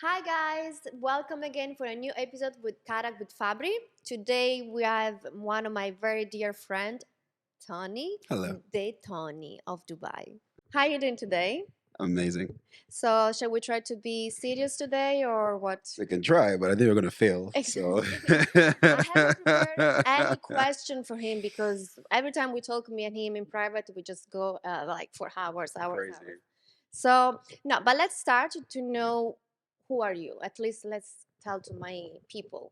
Hi guys, welcome again for a new episode with Karak with Fabri. Today we have one of my very dear friend, Tonye, Hello. the Tonye of Dubai. How are you doing today? Amazing. So shall we try to be serious today or what? We can try, but I think we're gonna fail. So I haven't prepared any question for him because every time we talk, me and him in private, we just go like for hours. crazy. So no, but let's start to know who are you. At least let's tell to my people.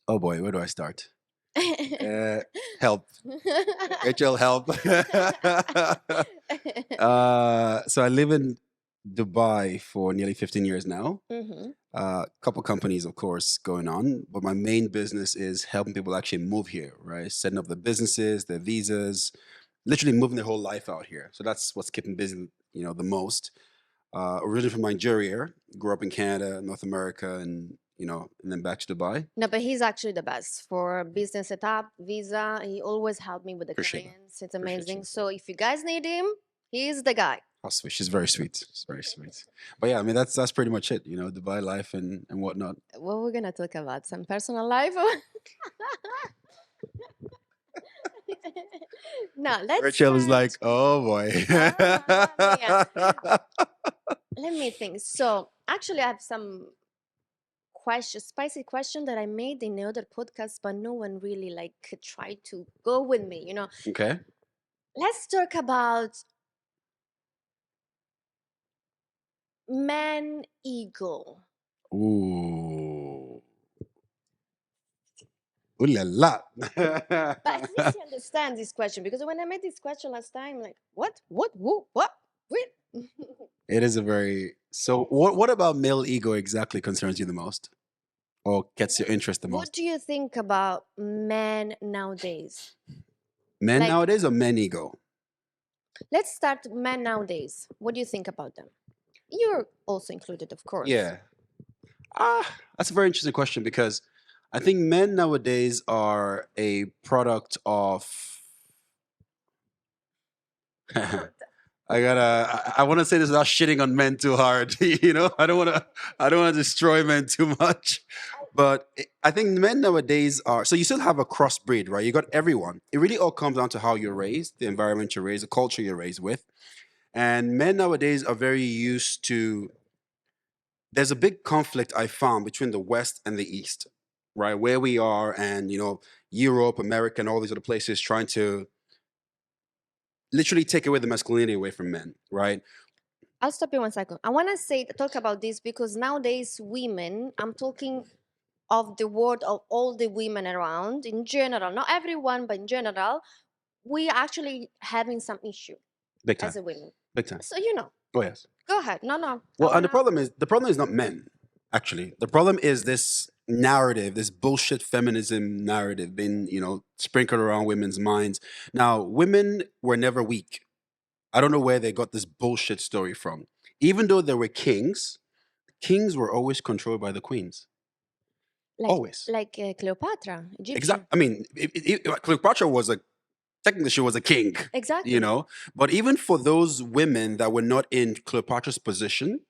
Oh boy, where do I start? Uh, help. HL help. So I live in Dubai for nearly 15 years now. Mhm. Couple companies, of course, going on, but my main business is helping people actually move here, right? Setting up the businesses, their visas, literally moving their whole life out here. So that's what's keeping busy, the most. Originally from Nigeria, grew up in Canada, North America, and then back to Dubai. No, but he's actually the best for business setup, visa. He always helped me with the Appreciate that. clients. It's Appreciate amazing. you. So if you guys need him, he's the guy. How sweet. She's very sweet. She's very sweet. But yeah, I mean that's pretty much it. Dubai life and whatnot. What we're gonna talk about? Some personal life? No, let's Rachel is like, start. oh boy. Yeah. Let me think. So actually, I have some spicy question that I made in the other podcast, but no one really like tried to go with me. Okay. Let's talk about man ego. Ooh. Ooh la la. But at least you understand this question because when I made this question last time, like what, who, what, with. It is a very so what about male ego exactly concerns you the most? Or gets your interest the What most? do you think about men nowadays? Men Like, nowadays or men ego? let's start men nowadays. What do you think about them? You're also included, of course. Yeah. That's a very interesting question because I think men nowadays are a product of. I want to say this without shitting on men too hard. I don't want to destroy men too much. But I think men nowadays are. So you still have a crossbreed, right? You got everyone. It really all comes down to how you're raised, the environment you're raised, the culture you're raised with. And men nowadays are very used to. There's a big conflict I found between the West and the East, right? Where we are, and Europe, America, and all these other places trying to literally take away the masculinity away from men, right? I'll stop you 1 second. I want to talk about this because nowadays women, I'm talking of the world of all the women around in general, not everyone, but in general, we are actually having some issue Big as time, a women. big time. So Oh yes. go ahead. No, I Well, and wanna. the problem is not men. Actually, the problem is this narrative, this bullshit feminism narrative, being sprinkled around women's minds. Now, women were never weak. I don't know where they got this bullshit story from. Even though there were kings, kings were always controlled by the queens. Like Always. Cleopatra, Egyptian. Exact. I mean, Cleopatra was a technically she was a king, Exactly. But even for those women that were not in Cleopatra's position,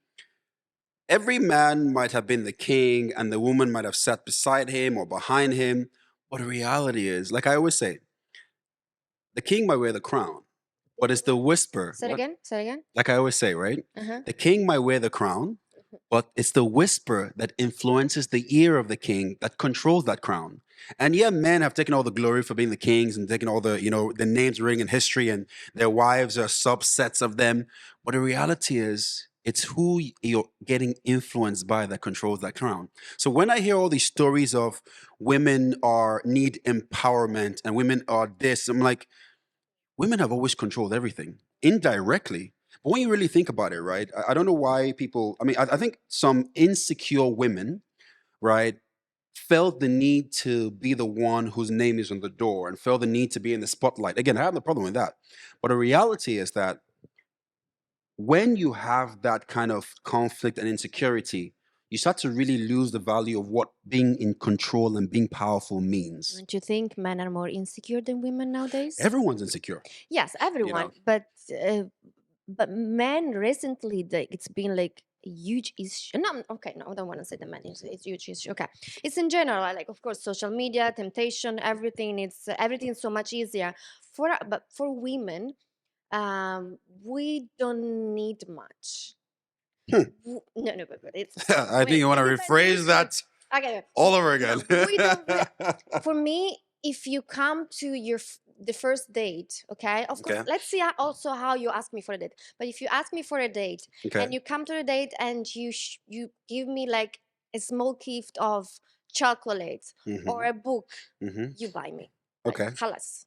every man might have been the king, and the woman might have sat beside him or behind him. But the reality is, like I always say, the king might wear the crown, but it's the whisper. Say it again. Say it again. Like I always say, right? Uh-huh. The king might wear the crown, but it's the whisper that influences the ear of the king that controls that crown. And yeah, men have taken all the glory for being the kings and taken all the names ring in history, and their wives are subsets of them. But the reality is, it's who you're getting influenced by that controls that crown. So when I hear all these stories of women are need empowerment and women are this, I'm like, women have always controlled everything indirectly. But when you really think about it, right? I don't know why people. I mean, I think some insecure women, right, felt the need to be the one whose name is on the door and felt the need to be in the spotlight. Again, I have no problem with that. But the reality is that when you have that kind of conflict and insecurity, you start to really lose the value of what being in control and being powerful means. Don't you think men are more insecure than women nowadays? Everyone's insecure. Yes, everyone. But men recently, it's been like huge issue. No, okay, no, I don't want to say the man is it's huge issue. Okay, it's in general, like of course, social media, temptation, everything. It's everything is so much easier but for women, we don't need much. Hmm. No, no, but it's I think wait. you want It to depends rephrase which one. that Okay, all over no, again. we don't. For me, if you come to the first date, okay, of course, Okay. let's see also how you ask me for a date. But if you ask me for a date Okay. and you come to the date and you give me like a small gift of chocolates or Mm-hmm. a book, Mm-hmm. you buy me. Like, Okay. halas.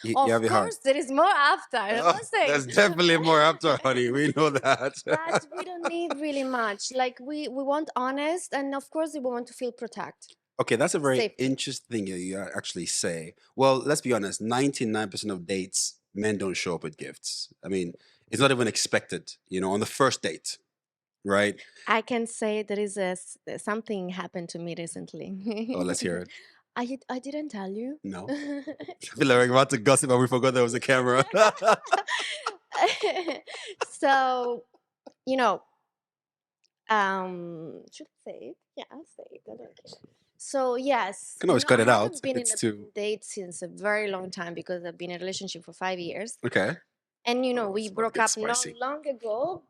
You have Of your heart. course, there is more after. I'm Oh, not saying. there's definitely more after, honey. We know that. But we don't need really much. Like we want honest, and of course we want to feel protect Okay, that's a very safety. interesting thing you actually say. Well, let's be honest, 99% of dates, men don't show up with gifts. I mean, it's not even expected, on the first date, right? I can say there is something happened to me Oh, let's recently. hear it. I didn't tell you. No. I feel like we're about to gossip and we forgot there was a camera. So you know, should I say it? Yeah, I'll say it. I don't care. So yes, Can always cut I it out haven't if been in it's a too. date since a very long time because I've been in a relationship for 5 years. Okay. And Oh, we it's about to broke get up not spicy. long ago,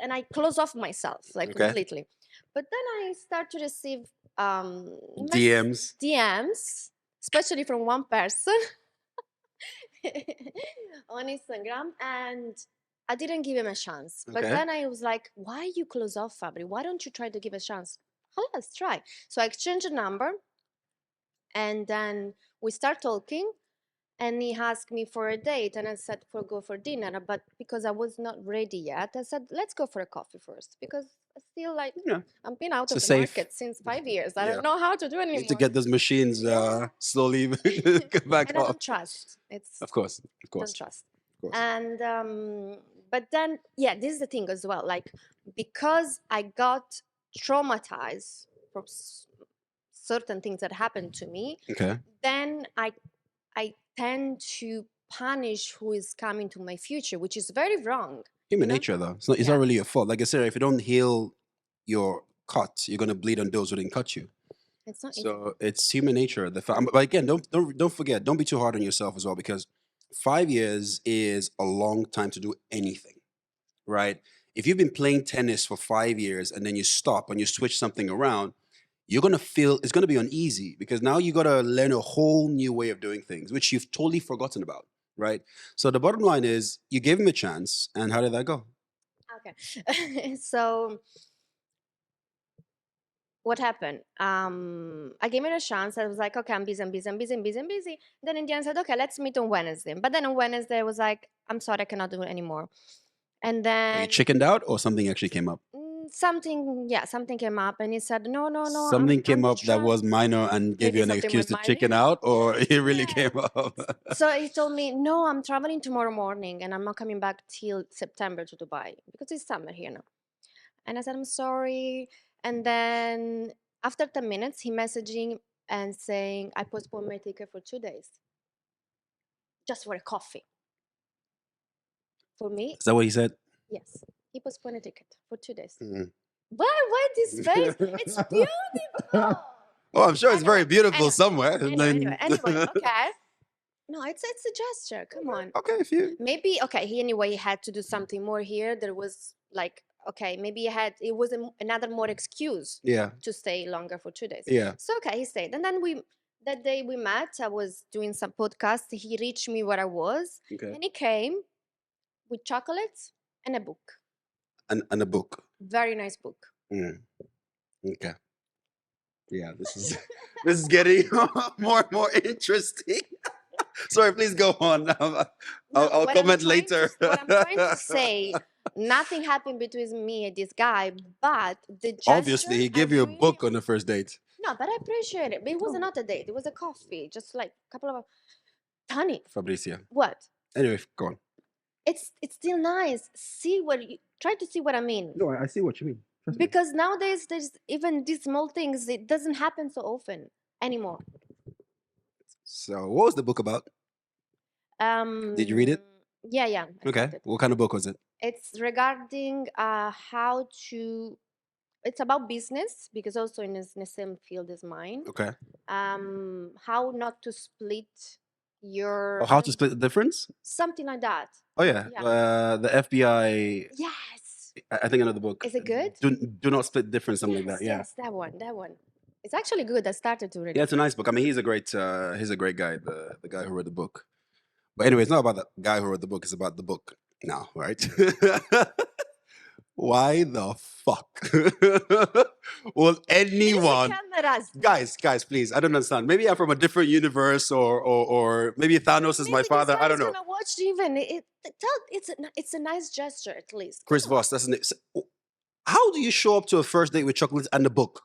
and I closed off myself like Okay. completely. But then I start to receive DMs. DMs, especially from one person on Instagram, and I didn't give him a chance. But Okay. then I was like, why you close off, Fabri? Why don't you try to give a chance? Oh, let's try. So I exchanged a number, and then we start talking, and he asked me for a date, and I said for go for dinner, but because I was not ready yet, I said let's go for a coffee first, because I still like Yeah. I've been out It's a of the safe. market since 5 years. I Yeah. don't know how to do You need to anymore. get those machines Yeah. slowly come back And I off. don't trust. It's Of course. Of don't course. trust. Of course. And but then yeah, this is the thing as well. Like because I got traumatized from certain things that happened to me, Okay. then I tend to punish who is coming to my future, which is very wrong. Human You know? nature, though. It's Yeah. not really your fault. Like I said, if you don't heal your cut, you're gonna bleed on those who didn't cut you. It's not easy. So it's human nature. But again, don't forget. Don't be too hard on yourself as well, because 5 years is a long time to do anything, right? If you've been playing tennis for 5 years and then you stop and you switch something around, you're gonna feel it's gonna be uneasy because now you gotta learn a whole new way of doing things, which you've totally forgotten about, right? So the bottom line is you gave him a chance, and how did that go? Okay. So what happened? I gave it a chance. I was like, okay, I'm busy, I'm busy, I'm busy, I'm busy, I'm busy. Then in the end, I said, okay, let's meet on Wednesday. But then on Wednesday, I was like, I'm sorry, I cannot do it anymore. And Are you then chickened out, or something actually came up? something came up, and he said, no, no, no, Something I'm came up that trying. was minor and gave you Maybe an something excuse with to money. chicken out, or it really Yeah. came up. So he told me, no, I'm traveling tomorrow morning, and I'm not coming back till September to Dubai because it's summer here now. And I said, I'm sorry. And then after 10 minutes, he messaging and saying, I postponed my ticket for 2 days just for a coffee. For me, Is that what he said? yes, he postponed a ticket for 2 days. Mm. Why this face? It's beautiful. Oh, I'm sure it's very Anyway, beautiful anyway, somewhere. And anyway, then, okay. No, it's a gesture. Come on. okay, if you, Maybe okay. He anyway had to do something more here. There was like okay, maybe it was another more excuse yeah, to stay longer for 2 days. yeah, So okay, he stayed, and then that day we met. I was doing some podcast. He reached me where I was, okay, and he came with chocolates and a book. and a book. Very nice book. Mm. Okay, yeah, this is this is getting more and more interesting. Sorry, please go on. I'll comment later. What I'm trying to say, nothing happened between me and this guy, but the Obviously, gesture, he I gave you a really book on the first date. no, but I appreciate it. But it was not a date; it was a coffee, just like a couple of. Honey, Fabricia. what? Anyway, go on. It's still nice. See what you try to see what I mean. No, I see what you mean. Trust me. Because nowadays there's even these small things. It doesn't happen so often anymore. So, what was the book about? Did you read it? Yeah, I Okay. found it. What kind of book was it? It's regarding how to. It's about business because also in the same field as mine. Okay. How not to split Oh, your. I how to don't. split the difference? Something like that. Oh yeah, Yeah. the FBI. Yes. I think another book. Is it good? Do not split the difference, something like Yes. that. Yeah. Yes. That one. That one. It's actually good. I started to read Yeah, it. it's a nice book. I mean, he's a great guy, the guy who wrote the book. But anyway, it's not about the guy who wrote the book. It's about the book now, right? Why the fuck will Use the anyone, cameras. guys, please? I don't understand. Maybe I'm from a different universe, or maybe Thanos is my Maybe this father. I guy don't is know. gonna watch even it's a nice gesture at least. Chris Come on. Voss, that's an, how do you show up to a first date with chocolates and a book?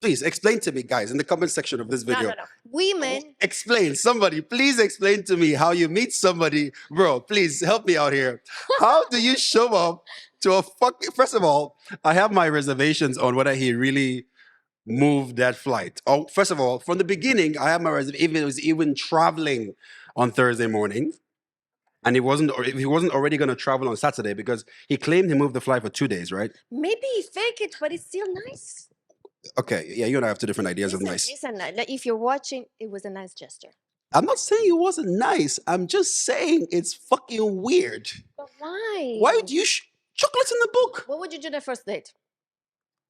Please explain to me, guys, in the comment section of this No, video. no, no. Women. Explain, somebody, please explain to me how you meet somebody. Bro, please help me out here. How do you show up to a fucking. First of all, I have my reservations on whether he really moved that flight. Oh, first of all, from the beginning, I have my reservation. Even it was even traveling on Thursday morning, and he wasn't already going to travel on Saturday because he claimed he moved the flight for 2 days, right? Maybe he fake it, but it's still nice. Okay, yeah, you and I have two different ideas of Listen, nice. listen. Like, if you're watching, it was a nice gesture. I'm not saying it wasn't nice. I'm just saying it's fucking weird. But why? Why would you chocolates in the book? What would you do the first date?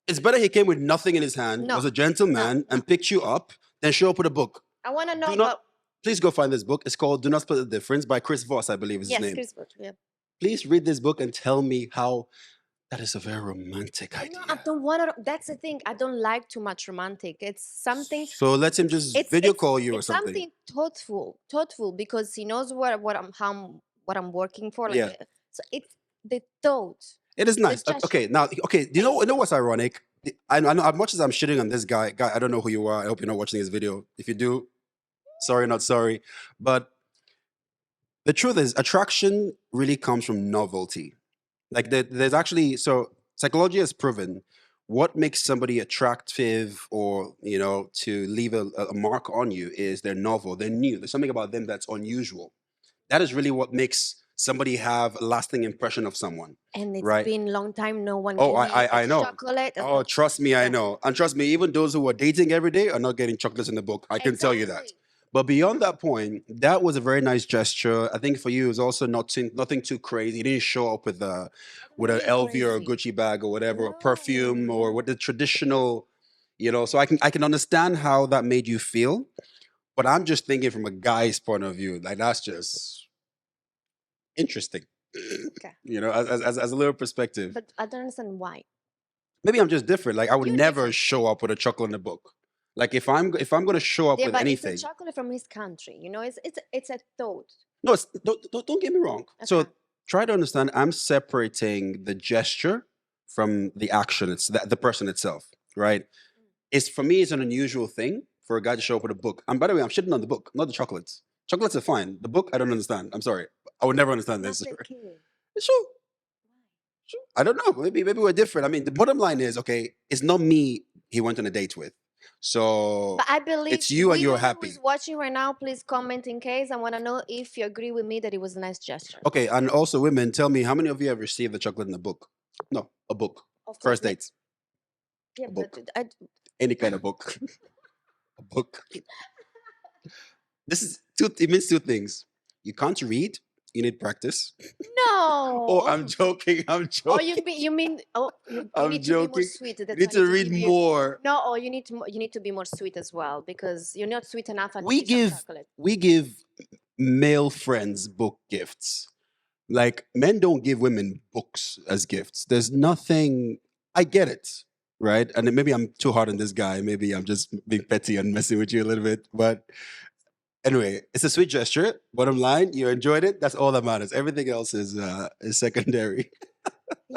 It's better he came with nothing in his hand, No. was a gentleman, and picked you up, than show up with a book. I want to know Do not. about. Please go find this book. It's called "Do Not Split the Difference" by Chris Voss, I believe is his Yes, name. Chris. Yeah. Please read this book and tell me how that is a very romantic No, idea. I don't want to. That's the thing. I don't like too much romantic. It's something. So let him just video call you or It's something. something thoughtful because he knows what I'm working for. Like, Yeah. so it's the thought. It is nice. gesture. Okay, now, okay. Do you know what's ironic? I know as much as I'm shitting on this guy. I don't know who you are. I hope you're not watching this video. If you do, sorry, not sorry. But the truth is, attraction really comes from novelty. Like there's actually, so psychology has proven what makes somebody attractive, or to leave a mark on you, is they're novel, they're new. There's something about them that's unusual. That is really what makes somebody have a lasting impression of someone. And it's Right. been a long time no one Oh, gave me I a know. chocolate. Oh, trust me, I Yeah. know. And trust me, even those who are dating every day are not getting chocolates in the book. I can tell you that. Exactly. But beyond that point, that was a very nice gesture. I think for you, it was also nothing too crazy. You didn't show up with a Really LV or a crazy. Gucci bag or whatever, or perfume, No. or with the traditional, So I can understand how that made you feel. But I'm just thinking from a guy's point of view, like that's just interesting. Okay. As a little perspective. But I don't understand why. Maybe I'm just different. Like I would You're never different. show up with a chocolate in the book. Like if I'm gonna show up Yeah, with but anything, it's a chocolate from his country. It's a thought. no, don't get me wrong. So Okay. try to understand. I'm separating the gesture from the action. It's the person itself, right? It's for me, it's an unusual thing for a guy to show up with a book. And by the way, I'm shitting on the book, not the chocolates. Chocolates are fine. The book, I don't understand. I'm sorry. I would never understand Not this. the kid. Sure. I don't know. Maybe we're different. I mean, the bottom line is, okay, it's not me he went on a date with. So But I believe it's you and you're women who happy. is watching right now, please comment in case. I want to know if you agree with me that it was a nice gesture. Okay, and also women, tell me how many of you have received the chocolate in a book? No, a book. Of course, First like- dates. Yeah, a book. but Any kind of book. A book. It means two things. You can't read, you need practice. no. Oh, I'm joking. I'm Oh, joking. you mean you I'm need to be more joking. sweet. You That's need why I to read give you- more. No, or you need to be more sweet as well because you're not sweet enough. And We give male friends book gifts. Like men don't give women books as gifts. There's nothing. I get it, right? And then maybe I'm too hard on this guy. Maybe I'm just being petty and messing with you a little bit. But anyway, it's a sweet gesture. Bottom line, you enjoyed it. That's all that matters. Everything else is secondary.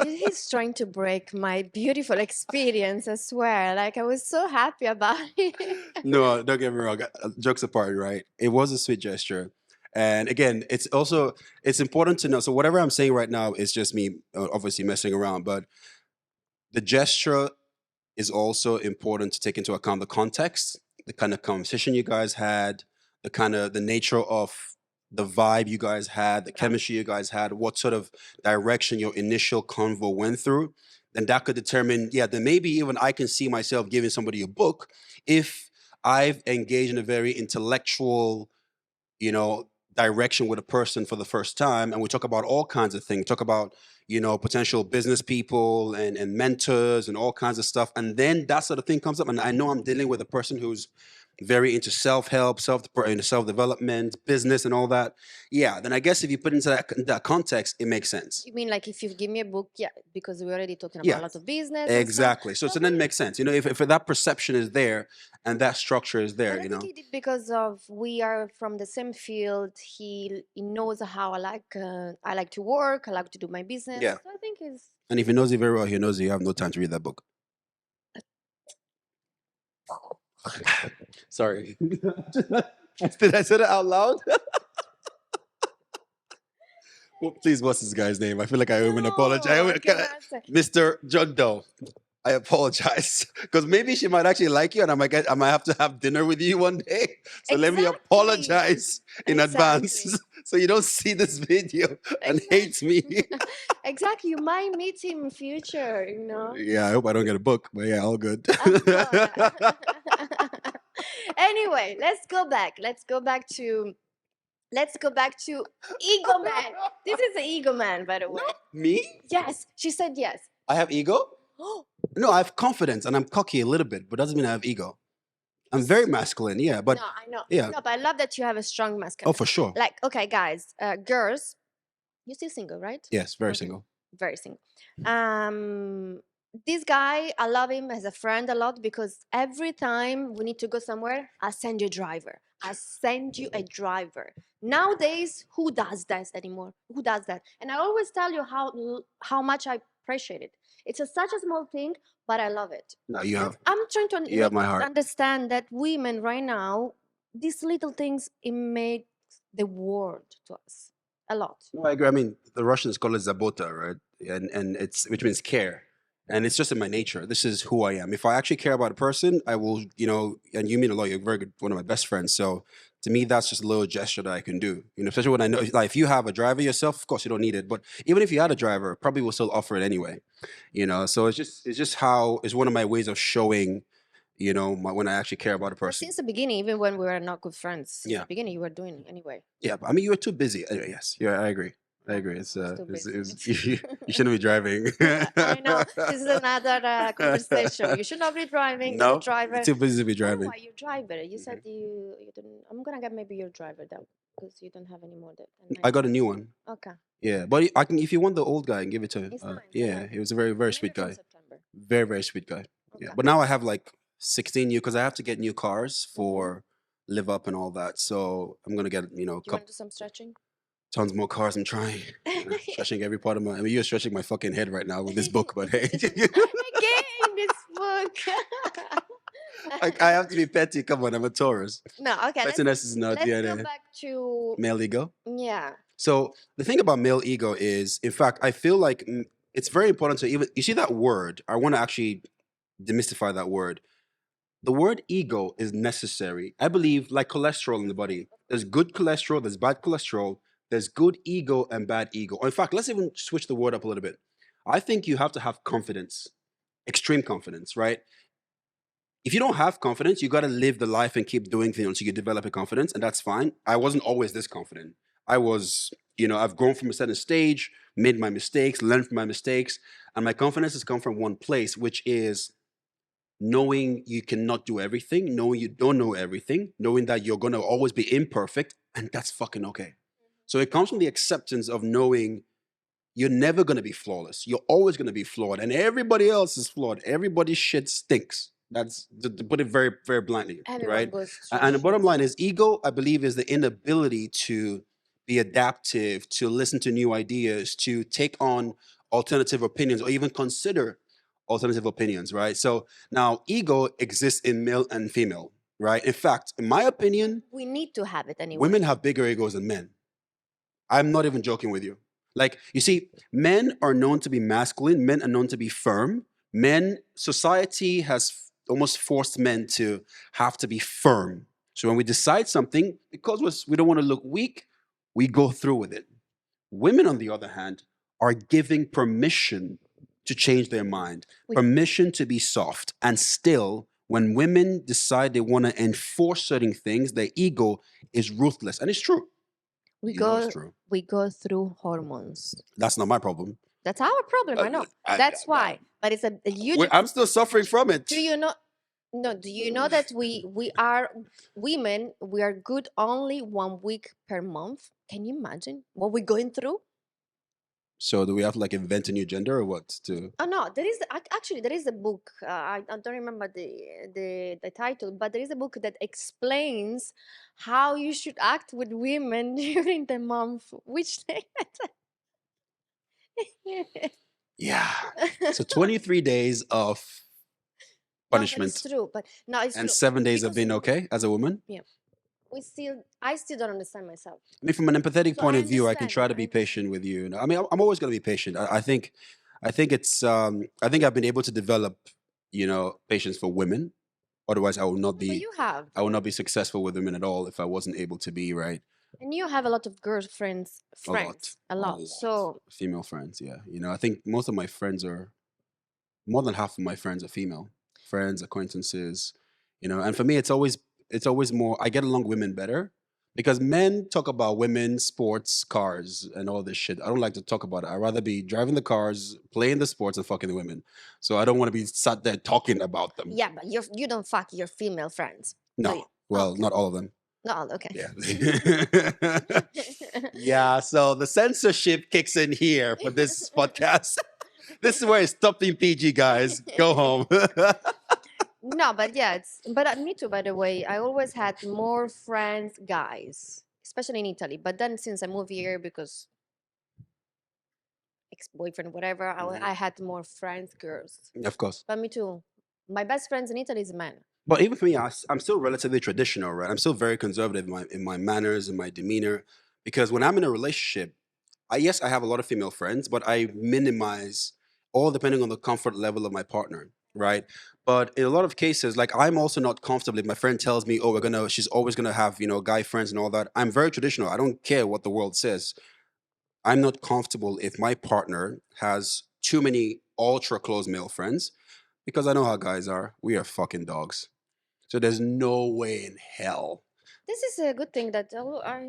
He's trying to break my beautiful experience. I swear. Like I was so happy about it. No, don't get me wrong. Jokes apart, right? It was a sweet gesture. And again, it's important to know. So whatever I'm saying right now is just me, obviously messing around. But the gesture is also important to take into account the context, the kind of conversation you guys had, the nature of the vibe you guys had, the Yeah. chemistry you guys had, what sort of direction your initial convo went through, then that could determine, yeah, then maybe even I can see myself giving somebody a book if I've engaged in a very intellectual, direction with a person for the first time, and we talk about all kinds of things. Talk about potential business people and mentors and all kinds of stuff, and then that sort of thing comes up, and I know I'm dealing with a person who's very into self-help, self-development, business, and all that. Yeah, then I guess if you put into that context, it makes sense. You mean like if you give me a book, yeah, because we're already talking about Yeah, a lot of business and stuff. exactly. So then it makes sense. If that perception is there and that structure is there, And I think he did because of we are from the same field. He knows how I like to work. I like to do my business. Yeah. So I think he's And if he knows you very well, he knows you have no time to read that book. Sorry. Did I say that out loud? Well, please, what's this guy's name? I feel like I owe him an apology. No, I cannot say. Mr. John Doe, I apologize. Because maybe she might actually like you and I might have to have dinner with you one day. So let me Exactly. apologize in advance Exactly. so you don't see this video and hate me. Exactly. You might meet him in future, Yeah, I hope I don't get a book, but yeah, all good. Of course. Anyway, let's go back to ego man. This is the ego man, by the way. Me? Yes, she said yes. I have ego? No, I have confidence and I'm cocky a little bit, but doesn't mean I have ego. I'm very masculine, yeah, but No, I know. yeah. No, but I love that you have a strong masculine. Oh, for sure. Like, okay, guys, girls, you're still single, right? Yes, very Okay. single. Very single. This guy, I love him as a friend a lot because every time we need to go somewhere, I'll send you a driver. I'll send you a driver. Nowadays, who does that anymore? Who does that? And I always tell you how much I appreciate it. It's such a small thing, but I love it. No, you have. I'm trying to You have my heart. understand that women right now, these little things, it makes the world to us a lot. No, I agree. I mean, the Russians call it zabota, right? And it's which means care, and it's just in my nature. This is who I am. If I actually care about a person, I will, and you mean a lot. You're very good, one of my best friends. So to me, that's just a little gesture that I can do. Especially when I know, like, if you have a driver yourself, of course you don't need it. But even if you had a driver, probably will still offer it anyway. So it's just how it's one of my ways of showing, when I actually care about a But person. since the beginning, even when we were not good friends, since Yeah. the beginning, you were doing it anyway. Yeah, but I mean, you were too busy. Anyway, yes, yeah, I agree. I agree. It's I was too you shouldn't be driving. I know. This is another conversation. You should not be driving. You're No, the driver. too busy to be Oh, driving. why you driver? You said you don't. I'm gonna get maybe your driver though, because you don't have any more than. I got a new one. Okay. Yeah, but I can if you want the old guy, I can give it to. It's nice. I Yeah, like he was a very very sweet From guy. September. Very very sweet guy. Yeah, Okay. but now I have like 16 new because I have to get new cars for live up and all that. So I'm gonna get Do you want to do some stretching? tons more cars. I'm trying. Stretching every part of my. I mean, you're stretching my fucking head right now with this book, but hey. Again, this book. I have to be petty. Come on, I'm a Taurus. No, okay. Pettiness is not Let's yeah, go back to male ego. yeah. So the thing about male ego is, in fact, I feel like it's very important to even you see that word. I want to actually demystify that word. The word ego is necessary. I believe, like cholesterol in the body, there's good cholesterol, there's bad cholesterol, there's good ego and bad ego. Or in fact, let's even switch the word up a little bit. I think you have to have confidence, extreme confidence, right? If you don't have confidence, you got to live the life and keep doing things until you develop a confidence, and that's fine. I wasn't always this confident. I was, I've grown from a certain stage, made my mistakes, learned from my mistakes, and my confidence has come from one place, which is knowing you cannot do everything, knowing you don't know everything, knowing that you're going to always be imperfect, and that's fucking okay. So it comes from the acceptance of knowing you're never going to be flawless. You're always going to be flawed, and everybody else is flawed. Everybody's shit stinks. That's to put it very, very bluntly, Everyone right? goes through And the shit. bottom line is ego, I believe, is the inability to be adaptive, to listen to new ideas, to take on alternative opinions, or even consider alternative opinions, right? So now ego exists in male and female, right? In fact, in my opinion, We need to have it anyway. women have bigger egos than men. I'm not even joking with you. Like, you see, men are known to be masculine, men are known to be firm. Society has almost forced men to have to be firm. So when we decide something, because we don't want to look weak, we go through with it. Women, on the other hand, are giving permission to change their mind, We- permission to be soft. And still, when women decide they want to enforce certain things, their ego is ruthless. And it's true. we You know it's go true. we go through hormones. That's not my problem. That's our problem. I know. That's why. But it's a huge. I'm still suffering from it. Do you know? No. Do you know that we are women? We are good only 1 week per month. Can you imagine what we're going through? So do we have to like invent a new gender or what? To Oh no, there is actually there is a book. I don't remember the title, but there is a book that explains how you should act with women during the month, which they. yeah. So 23 days of No, but punishment it's true. But no, it's and true 7 days of because being okay as a woman. yeah, I still don't understand myself. I mean, from an empathetic So point I of view, I can understand try you. to I be understand. patient with you. I mean, I'm always going to be patient. I think it's, I think I've been able to develop, patience for women. Otherwise, But you have, I will not be successful with women at all if I wasn't able to be right. and you have a lot of girlfriends, A lot, friends, a lot. So female friends. Yeah, I think most of my friends are more than half of my friends are female friends, acquaintances. And for me, it's always more. I get along with women better because men talk about women, sports, cars, and all this shit. I don't like to talk about it. I'd rather be driving the cars, playing the sports, and fucking the women. So I don't want to be sat there talking about them. yeah, but you don't fuck your female friends. No, you? well, Okay. not all of them. No, okay. Yeah. Yeah, so the censorship kicks in here for this podcast. This is where it's stopped in PG, guys. Go home. No, but yeah, me too. By the way, I always had more friends, guys, especially in Italy. But then since I moved here because ex-boyfriend, whatever, I had more friends, girls. Of course. But me too. My best friends in Italy is men. But even for me, I'm still relatively traditional, right? I'm still very conservative in my manners and my demeanor, because when I'm in a relationship, yes, I have a lot of female friends, but I minimize all depending on the comfort level of my partner, right? But in a lot of cases, like I'm also not comfortable if my friend tells me, "Oh, she's always gonna have guy friends and all that." I'm very traditional. I don't care what the world says. I'm not comfortable if my partner has too many ultra close male friends because I know how guys are. We are fucking dogs. So there's no way in hell. This is a good thing that I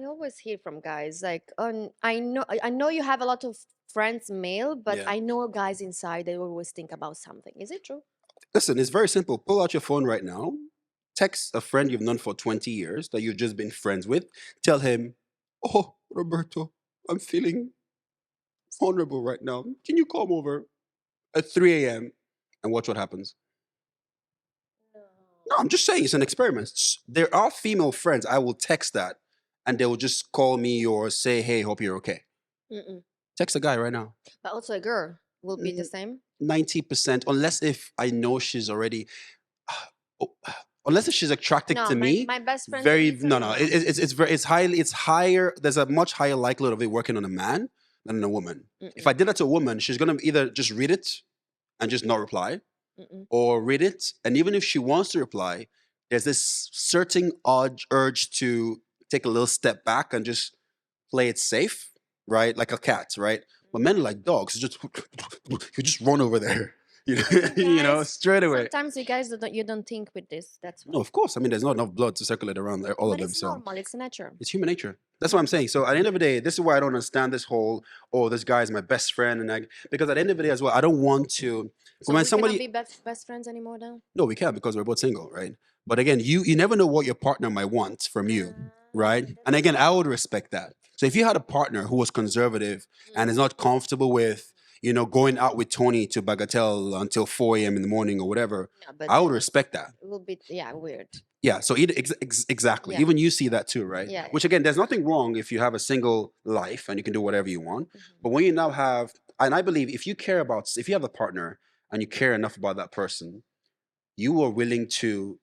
always hear from guys. Like, I know you have a lot of friends male, but Yeah. I know guys inside they always think about something. Is it true? Listen, it's very simple. Pull out your phone right now, text a friend you've known for 20 years that you've just been friends with. Tell him, "Oh, Roberto, I'm feeling vulnerable right now. Can you come over at 3 a.m.?" And watch what happens. No, I'm just saying it's an experiment. There are female friends I will text that and they will just call me or say, "Hey, hope you're okay." Mm-mm. Text a guy right now. But also a girl will be the same. 90%, unless if I know she's already, oh, unless if she's attracted No, to me. my best friends in Very Italy, no, no. it's higher. There's a much higher likelihood of it working on a man than on a woman. If I did that to a woman, she's gonna either just read it and just not reply, or read it, and even if she wants to reply, there's this certain urge to take a little step back and just play it safe, right? Like a cat, right? But men are like dogs. You just run over there, Guys, straight away. Sometimes you don't think with this. That's why. No, of course. I mean, there's not enough blood to circulate around all of But them. it's So normal. It's nature. it's human nature. That's what I'm saying. So at the end of the day, this is why I don't understand this whole, "Oh, this guy is my best friend," because at the end of the day as well, I don't want to. So When we cannot somebody, be best friends anymore then? no, we can't because we're both single, right? But again, you never know what your partner might want from you, right? And again, I would respect that. So if you had a partner who was conservative and is not comfortable with, going out with Tony to Bagatelle until 4 a.m. in the morning or whatever, No, but I would respect that. it will be weird. Yeah, so exactly. Yeah. Even you see that too, right? Yeah, Which again, there's nothing wrong if you have a single life and you can do whatever you want. But when you now have, and I believe if you have a partner and you care enough about that person, you are willing to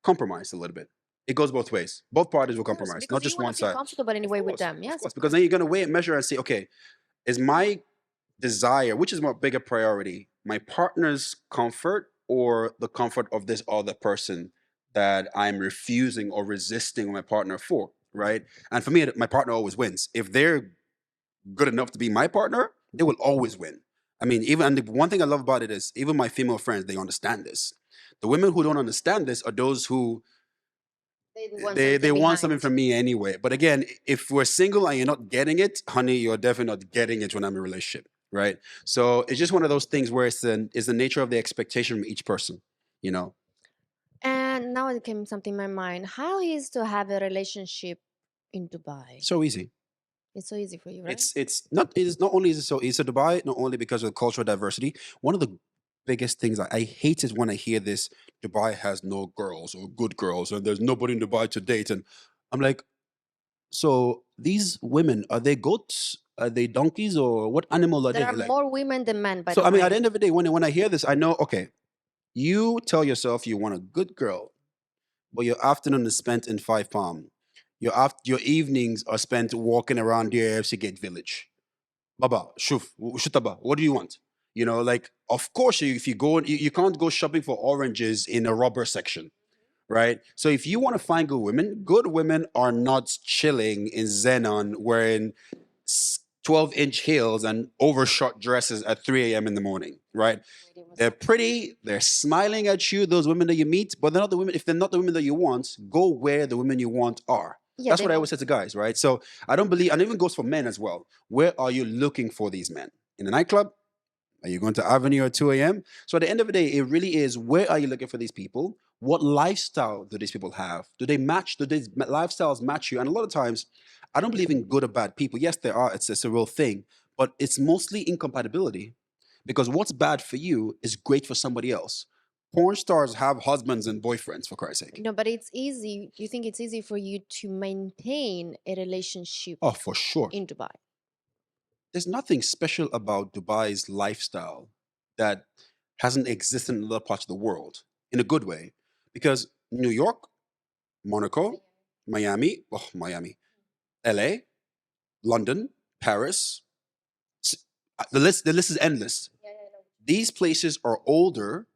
compromise a little bit. It goes both ways. Both parties will compromise, Because not you just want one to feel side. comfortable anyway with them. Of Yes. course, because then you're going to weigh and measure and say, okay, is my desire, which is more bigger priority, my partner's comfort or the comfort of this other person that I'm refusing or resisting my partner for? right? And for me, my partner always wins. If they're good enough to be my partner, they will always win. I mean, even and the one thing I love about it is even my female friends, they understand this. The women who don't understand this are those who They want they something want something behind. from me anyway. But again, if we're single and you're not getting it, honey, you're definitely not getting it when I'm in a relationship, right? So it's just one of those things where it's the nature of the expectation from each person, you know. And now it came something in my mind. How is to have a relationship in Dubai? So easy. It's so easy for you, right? It's not only is it so easy to buy, not only because of cultural diversity. One of the biggest things I hate is when I hear this: Dubai has no girls or good girls, and there's nobody in Dubai to date. And I'm like, so these women, are they goats? Are they donkeys, or what animal are There they? are Like, more women than men, by so the I mean, at way. the end of the day, when I hear this, I know, okay, you tell yourself you want a good girl, but your afternoon is spent in Five Palm. Your evenings are spent walking around the AFC Gate Village. Baba, shuf, shutaba, what do you want? You know, like, of course, if you go, you can't go shopping for oranges in a rubber section, right? So if you want to find good women are not chilling in Xenon wearing 12-inch heels and overshot dresses at 3 a.m. in the morning, right? They're pretty, they're smiling at you, those women that you meet, but they're not the women. If they're not the women that you want, go where the women you want are. Yeah, That's they what I always want. say to guys, right? So I don't believe, and it even goes for men as well. Where are you looking for these men? In a nightclub? Are you going to Avenue at 2 a.m.? So at the end of the day, it really is, where are you looking for these people? What lifestyle do these people have? Do they match? Do these lifestyles match you? And a lot of times, I don't believe in good or bad people. Yes, there are. It's a real thing, but it's mostly incompatibility. Because what's bad for you is great for somebody else. Porn stars have husbands and boyfriends, for Christ's sake. No, but it's easy. You think it's easy for you to maintain a relationship Oh, for sure. in Dubai? There's nothing special about Dubai's lifestyle that hasn't existed in other parts of the world in a good way. Because New York, Monaco, Miami, oh, Miami, LA, London, Paris, the list is endless. These places are older,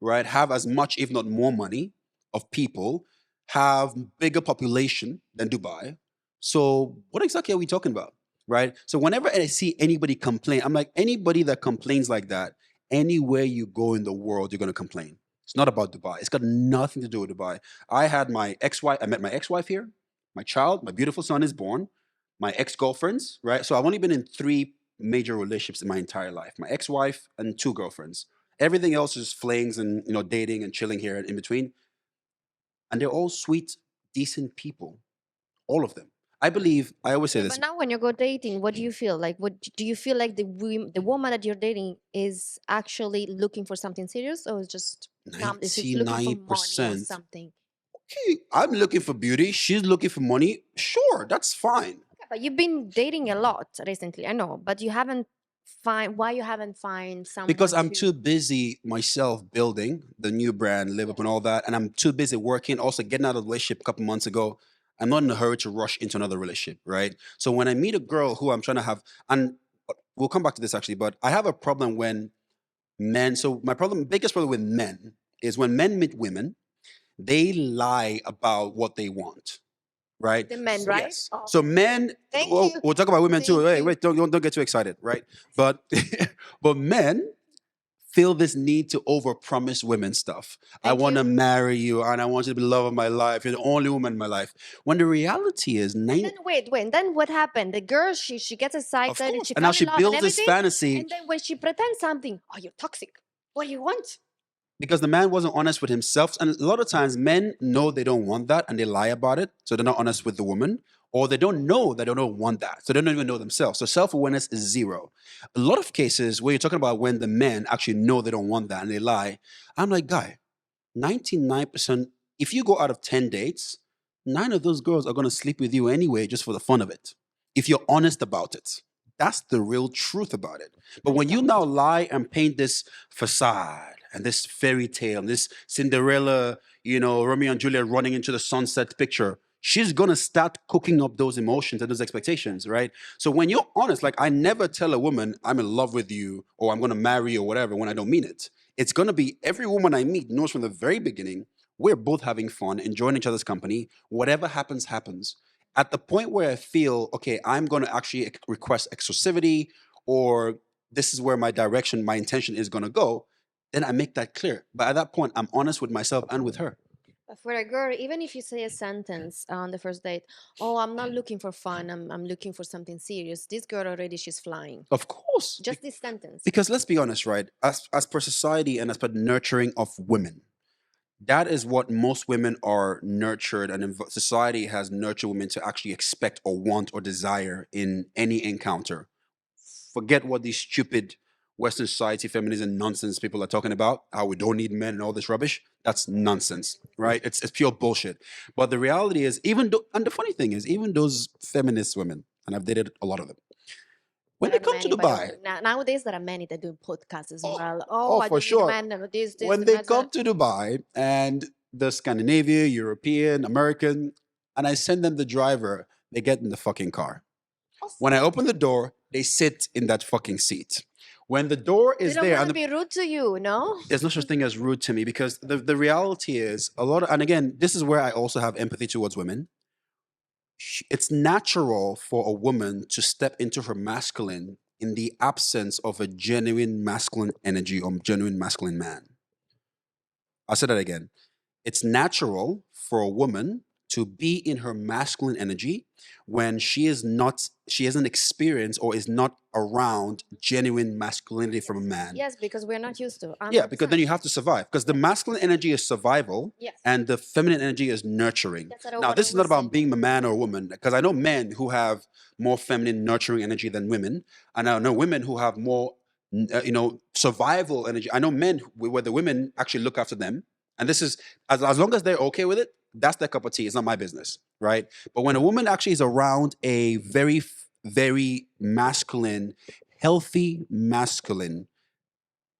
right? Have as much, if not more money of people, have bigger population than Dubai. So what exactly are we talking about? Right? So whenever I see anybody complain, I'm like, anybody that complains like that, anywhere you go in the world, you're gonna complain. It's not about Dubai. It's got nothing to do with Dubai. I met my ex-wife here. My child, my beautiful son is born. My ex-girlfriends, right? So I've only been in three major relationships in my entire life. My ex-wife and two girlfriends. Everything else is flings and dating and chilling here in between, and they're all sweet, decent people, all of them. I believe I always say Yeah, but this: now when you go dating, what do you feel like? What do you feel like the woman that you're dating is actually looking for something serious, or is just is she looking for money or 99%. something? Okay, I'm looking for beauty. She's looking for money. Sure, that's fine. Yeah, but you've been dating a lot recently, I know, but you haven't find why you haven't find Because someone I'm to. too busy myself building the new brand, Live Up, and all that, and I'm too busy working. Also, getting out of the relationship a couple months ago. I'm not in a hurry to rush into another relationship, right? So when I meet a girl who I'm trying to have, and we'll come back to this actually, but I have a problem when men. So my biggest problem with men is when men meet women, they lie about what they want, right? The men, right? Yes. Oh, So men, thank well, you. we'll talk about women too. Thank Hey, you. wait, don't get too excited, right? But but men feel this need to overpromise women stuff. I Thank want to you. marry you and I want you to be the love of my life. You're the only woman in my life. When the reality is And nine, then wait. Then what happened? The girl, she gets of excited and course. she And now fell in she love and builds this everything. fantasy And then when she pretends something, oh, you're toxic. What do you want? because the man wasn't honest with himself. And a lot of times men know they don't want that and they lie about it. So they're not honest with the woman. Or they don't know that they don't want that. So they don't even know themselves. So self-awareness is zero. A lot of cases where you're talking about when the men actually know they don't want that and they lie, I'm like, guy, 99%, if you go out of 10 dates, nine of those girls are going to sleep with you anyway, just for the fun of it. If you're honest about it, that's the real truth about it. But I when you don't. now lie and paint this facade and this fairy tale, this Cinderella, Romeo and Juliet running into the sunset picture, she's going to start cooking up those emotions and those expectations, right? So when you're honest, like I never tell a woman I'm in love with you or I'm going to marry you or whatever when I don't mean it. It's going to be every woman I meet knows from the very beginning we're both having fun, enjoying each other's company. Whatever happens, happens. At the point where I feel, okay, I'm going to actually request exclusivity, or this is where my direction, my intention is going to go, then I make that clear. But at that point, I'm honest with myself and with her. But for a girl, even if you say a sentence on the first date, "Oh, I'm not looking for fun. I'm looking for something serious." This girl already, she's flying. Of course. Just this sentence. Because let's be honest, right? As per society and as per nurturing of women, that is what most women are nurtured, and society has nurtured women to actually expect or want or desire in any encounter. Forget what these stupid Western society feminism nonsense people are talking about, how we don't need men and all this rubbish. That's nonsense, right? It's pure bullshit. But the reality is, even though, and the funny thing is, even those feminist women, and I've dated a lot of them, when There they are come to many, by the way. Dubai, Nowadays, there are many that do podcasts as oh, well. Oh, oh, I for don't need sure. men. This, When and they that's come to Dubai and the Scandinavia, European, American, and I send them the driver, they get in the fucking car. When I open the door, they sit in that fucking seat. When the door They is don't there, want and to be rude to you, no? there's no such thing as rude to me, because the reality is a lot of, and again, this is where I also have empathy towards women. It's natural for a woman to step into her masculine in the absence of a genuine masculine energy or genuine masculine man. I'll say that again. It's natural for a woman to be in her masculine energy when she hasn't experienced or is not around genuine masculinity from a man. Yes, because we're not used to. Yeah, because then you have to survive. Because the masculine energy is survival, Yes. and the feminine energy is nurturing. That's what I Now, would this is not always say. about being a man or a woman, because I know men who have more feminine, nurturing energy than women, and I know women who have more, survival energy. I know men where the women actually look after them, and this is as long as they're okay with it. That's their cup of tea. It's not my business, right? But when a woman actually is around a very, very masculine, healthy masculine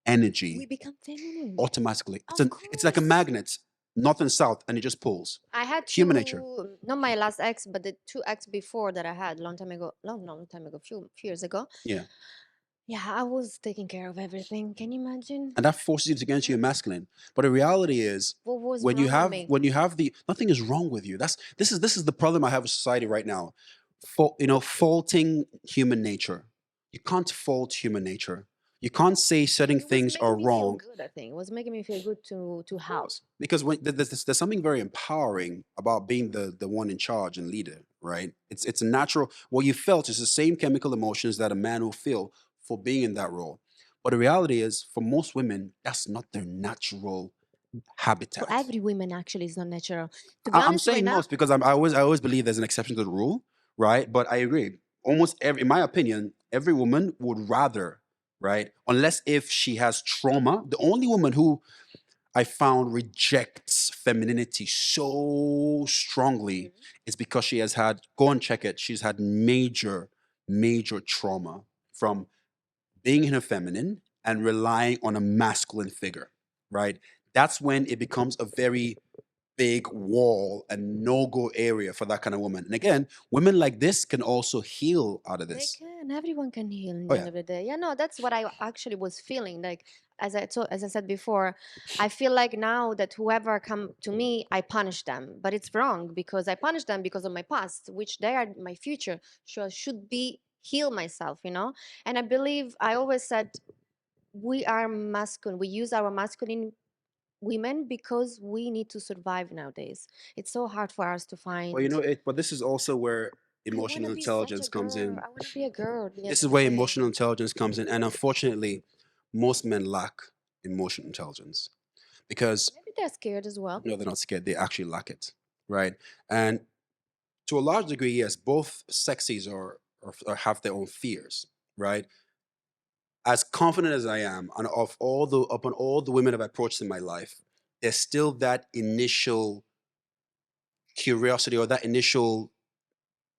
We energy, become feminine. automatically. Of It's like a course. magnet, north and south, and it just pulls. I had Human nature. two, not my last ex, but the two ex before that I had long time ago, long time ago, few years ago. Yeah. Yeah, I was taking care of everything. Can you imagine? And that forces you to get into your masculine. But the reality is, What was when you wrong with have me? when you have the nothing is wrong with you. This is the problem I have with society right now. Faulting human nature. You can't fault human nature. You can't say certain It was things are making me feel wrong. good, I think. It was making me feel good to help. Because when there's something very empowering about being the one in charge and leader, right? It's a natural. What you felt is the same chemical emotions that a man will feel for being in that role. But the reality is, for most women, that's not their natural For habitat. every woman, actually, it's not natural. To be I'm honest, right saying now, most because I always believe there's an exception to the rule, right? But I agree. Almost every, in my opinion, every woman would rather, right? Unless if she has trauma. The only woman who I found rejects femininity so strongly is because she has had, go and check it, she's had major, major trauma from being in her feminine and relying on a masculine figure, right? That's when it becomes a very big wall and no-go area for that kind of woman. And again, women like this can also heal out of they this. can. Everyone can heal in Oh the yeah. end of the day. Yeah, no, that's what I actually was feeling. Like as I said before, I feel like now that whoever come to me, I punish them. But it's wrong because I punish them because of my past, which they are my future. So I should be heal myself. And I believe I always said we are masculine. We use our masculine women because we need to survive nowadays. It's so hard for us to Well, find. but this is also where I want to emotional be such a intelligence comes girl. in. I want to be a girl at the end This of is the where day. emotional intelligence comes in, and unfortunately, most men lack emotional intelligence because Maybe they're scared as well. no, they're not scared; they actually lack it, right? And to a large degree, yes, both sexes or have their own fears, right? As confident as I am, and upon all the women I've approached in my life, there's still that initial curiosity or that initial